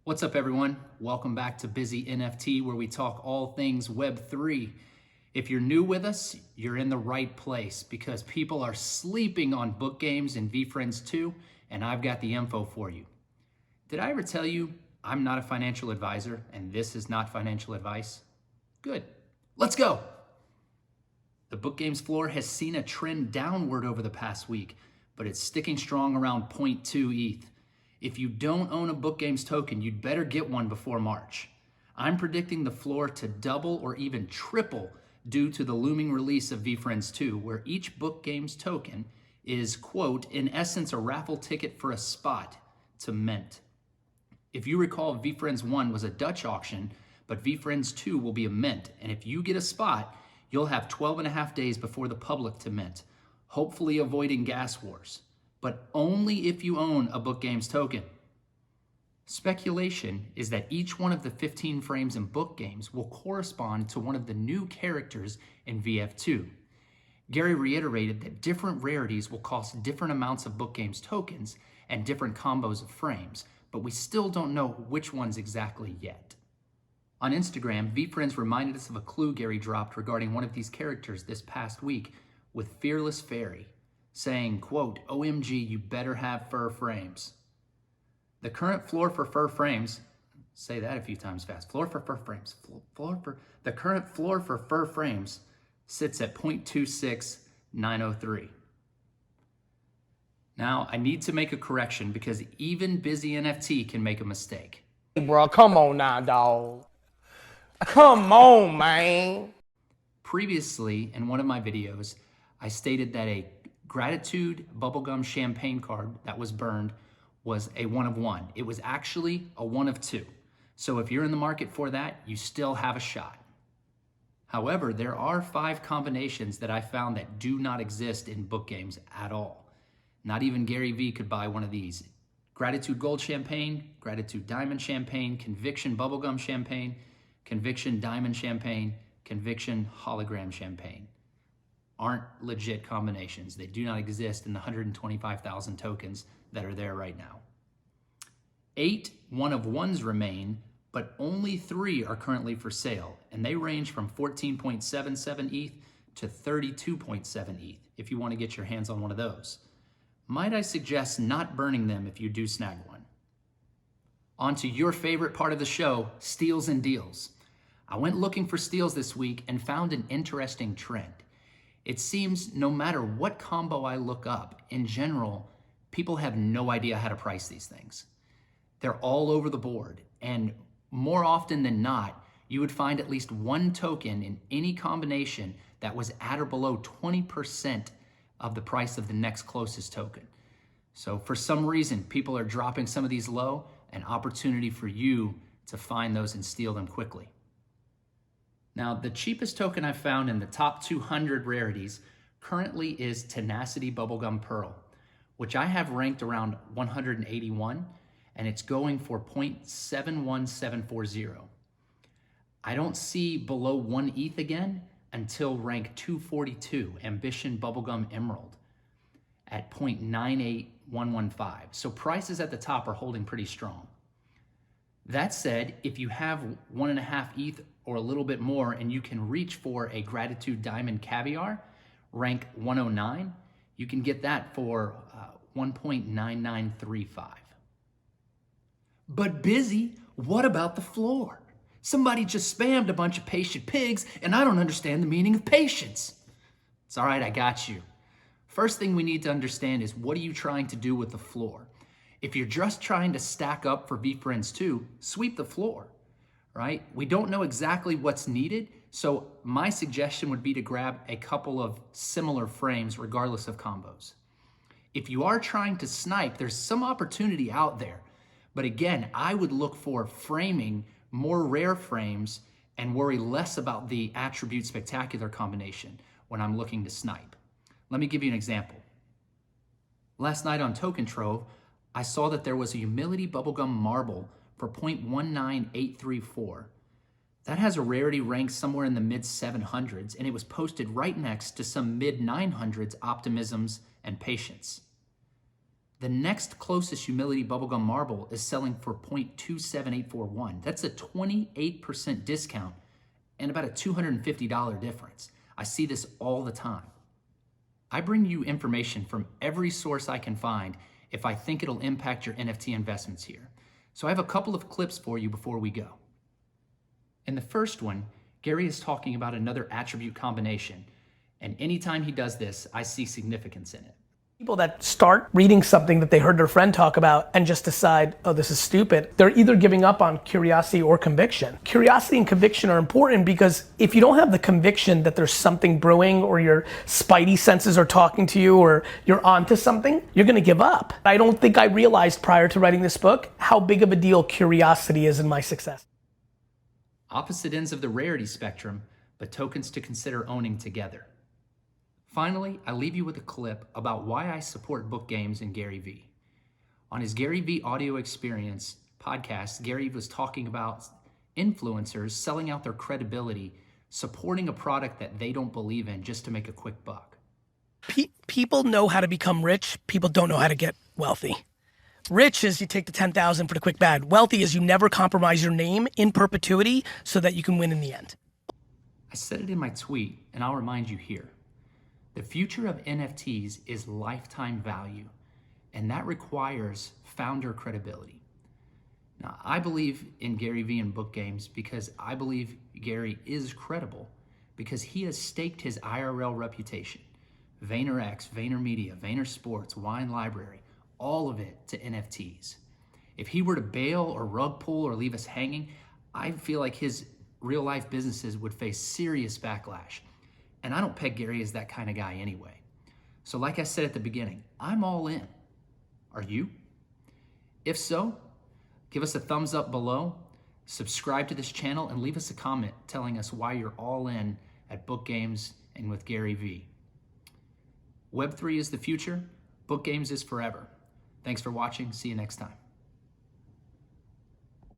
What's up, everyone? Welcome back to Busy NFT, where we talk all things Web3. If you're new with us, you're in the right place because people are sleeping on book games and VeeFriends too, and I've got the info for you. Did I ever tell you I'm not a financial advisor and this is not financial advice? Good. Let's go. The book games floor has seen a trend downward over the past week, but it's sticking strong around 0.2 ETH. If you don't own a book games token, you'd better get one before March. I'm predicting the floor to double or even triple due to the looming release of VeeFriends 2, where each book games token is, quote, in essence, a raffle ticket for a spot to mint. If you recall, VeeFriends 1 was a Dutch auction, but VeeFriends 2 will be a mint. And if you get a spot, you'll have 12 and a half days before the public to mint, hopefully avoiding gas wars, but only if you own a book games token. Speculation is that each one of the 15 frames in book games will correspond to one of the new characters in VF2. Gary reiterated that different rarities will cost different amounts of book games tokens and different combos of frames, but we still don't know which ones exactly yet. On Instagram, VeeFriends reminded us of a clue Gary dropped regarding one of these characters this past week with Fearless Fairy, saying, quote, OMG, you better have fur frames. The current floor for fur frames, say that a few times fast, the current floor for fur frames sits at 0.26903. Now, I need to make a correction because even Busy NFT can make a mistake. Hey, bro, come on now, dog. Come on, man. Previously, in one of my videos, I stated that a Gratitude bubblegum champagne card that was burned was a 1 of 1. It was actually a 1 of 2. So if you're in the market for that, you still have a shot. However, there are 5 combinations that I found that do not exist in book games at all. Not even Gary Vee could buy one of these. Gratitude Gold Champagne, Gratitude Diamond Champagne, Conviction Bubblegum Champagne, Conviction Diamond Champagne, Conviction Hologram Champagne aren't legit combinations. They do not exist in the 125,000 tokens that are there right now. 8 1 of 1s remain, but only 3 are currently for sale, and they range from 14.77 ETH to 32.7 ETH if you want to get your hands on one of those. Might I suggest not burning them if you do snag one? On to your favorite part of the show, steals and deals. I went looking for steals this week and found an interesting trend. It seems no matter what combo I look up, in general, people have no idea how to price these things. They're all over the board, and more often than not, you would find at least one token in any combination that was at or below 20% of the price of the next closest token. So for some reason, people are dropping some of these low, an opportunity for you to find those and steal them quickly. Now, the cheapest token I've found in the top 200 rarities currently is Tenacity Bubblegum Pearl, which I have ranked around 181, and it's going for 0.71740. I don't see below 1 ETH again until rank 242, Ambition Bubblegum Emerald, at 0.98115. So prices at the top are holding pretty strong. That said, if you have 1.5 ETH or a little bit more and you can reach for a Gratitude Diamond Caviar, rank 109, you can get that for 1.9935. But Busy, what about the floor? Somebody just spammed a bunch of patient pigs and I don't understand the meaning of patience. It's all right, I got you. First thing we need to understand is, what are you trying to do with the floor? If you're just trying to stack up for VeeFriends 2, sweep the floor, right? We don't know exactly what's needed, so my suggestion would be to grab a couple of similar frames regardless of combos. If you are trying to snipe, there's some opportunity out there, but again, I would look for framing more rare frames and worry less about the attribute spectacular combination when I'm looking to snipe. Let me give you an example. Last night on Token Trove, I saw that there was a Humility Bubblegum Marble for 0.19834. That has a rarity ranked somewhere in the mid 700s, and it was posted right next to some mid 900s Optimisms and Patience. The next closest humility bubblegum marble is selling for 0.27841. That's a 28% discount and about a $250 difference. I see this all the time. I bring you information from every source I can find if I think it'll impact your NFT investments here. So I have a couple of clips for you before we go. In the first one, Gary is talking about another attribute combination, and anytime he does this, I see significance in it. People that start reading something that they heard their friend talk about and just decide, oh, this is stupid, they're either giving up on curiosity or conviction. Curiosity and conviction are important because if you don't have the conviction that there's something brewing or your spidey senses are talking to you or you're onto something, you're gonna give up. I don't think I realized prior to writing this book how big of a deal curiosity is in my success. Opposite ends of the rarity spectrum, but tokens to consider owning together. Finally, I leave you with a clip about why I support book games and Gary Vee. On his Gary Vee Audio Experience podcast, Gary was talking about influencers selling out their credibility, supporting a product that they don't believe in just to make a quick buck. People know how to become rich. People don't know how to get wealthy. Rich is you take the 10,000 for the quick bag. Wealthy is you never compromise your name in perpetuity so that you can win in the end. I said it in my tweet, and I'll remind you here. The future of NFTs is lifetime value, and that requires founder credibility. Now, I believe in Gary Vee and book games because I believe Gary is credible because he has staked his IRL reputation, VaynerX, VaynerMedia, VaynerSports, Wine Library, all of it to NFTs. If he were to bail or rug pull or leave us hanging, I feel like his real life businesses would face serious backlash. And I don't peg Gary as that kind of guy anyway. So like I said at the beginning, I'm all in. Are you? If so, give us a thumbs up below, subscribe to this channel, and leave us a comment telling us why you're all in at book games and with Gary Vee. Web3 is the future. Book games is forever. Thanks for watching. See you next time.